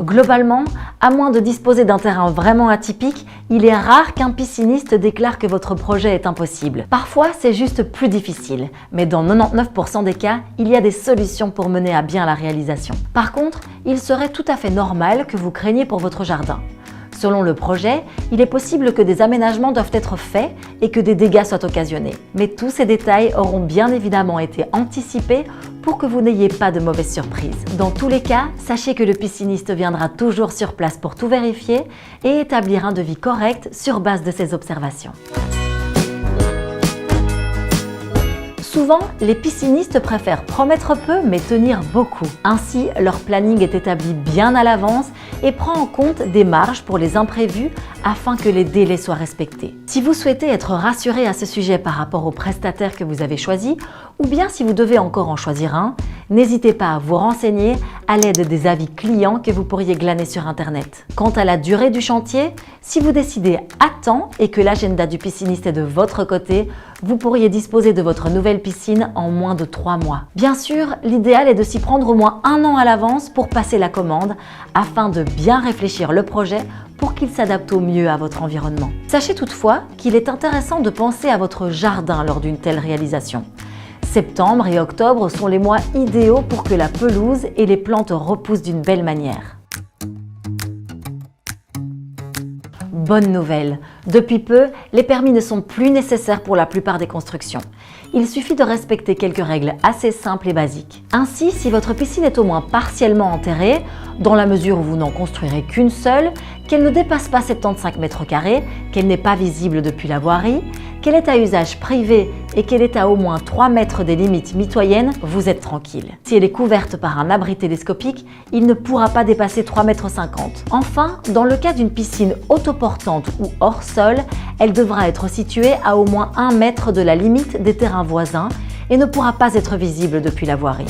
Globalement, à moins de disposer d'un terrain vraiment atypique, il est rare qu'un pisciniste déclare que votre projet est impossible. Parfois, c'est juste plus difficile, mais dans 99% des cas, il y a des solutions pour mener à bien la réalisation. Par contre, il serait tout à fait normal que vous craigniez pour votre jardin. Selon le projet, il est possible que des aménagements doivent être faits et que des dégâts soient occasionnés. Mais tous ces détails auront bien évidemment été anticipés pour que vous n'ayez pas de mauvaises surprises. Dans tous les cas, sachez que le pisciniste viendra toujours sur place pour tout vérifier et établir un devis correct sur base de ces observations. Souvent, les piscinistes préfèrent promettre peu mais tenir beaucoup. Ainsi, leur planning est établi bien à l'avance et prend en compte des marges pour les imprévus afin que les délais soient respectés. Si vous souhaitez être rassuré à ce sujet par rapport au prestataire que vous avez choisi, ou bien si vous devez encore en choisir un, n'hésitez pas à vous renseigner à l'aide des avis clients que vous pourriez glaner sur Internet. Quant à la durée du chantier, si vous décidez à temps et que l'agenda du pisciniste est de votre côté, vous pourriez disposer de votre nouvelle piscine en moins de 3 mois. Bien sûr, l'idéal est de s'y prendre au moins 1 an à l'avance pour passer la commande afin de bien réfléchir le projet pour qu'il s'adapte au mieux à votre environnement. Sachez toutefois qu'il est intéressant de penser à votre jardin lors d'une telle réalisation. Septembre et octobre sont les mois idéaux pour que la pelouse et les plantes repoussent d'une belle manière. Bonne nouvelle, depuis peu, les permis ne sont plus nécessaires pour la plupart des constructions. Il suffit de respecter quelques règles assez simples et basiques. Ainsi, si votre piscine est au moins partiellement enterrée, dans la mesure où vous n'en construirez qu'une seule, qu'elle ne dépasse pas 75 mètres carrés, qu'elle n'est pas visible depuis la voirie, qu'elle est à usage privé et qu'elle est à au moins 3 mètres des limites mitoyennes, vous êtes tranquille. Si elle est couverte par un abri télescopique, il ne pourra pas dépasser 3,50 mètres. Enfin, dans le cas d'une piscine autoportante ou hors sol, elle devra être située à au moins 1 mètre de la limite des terrains voisins et ne pourra pas être visible depuis la voirie.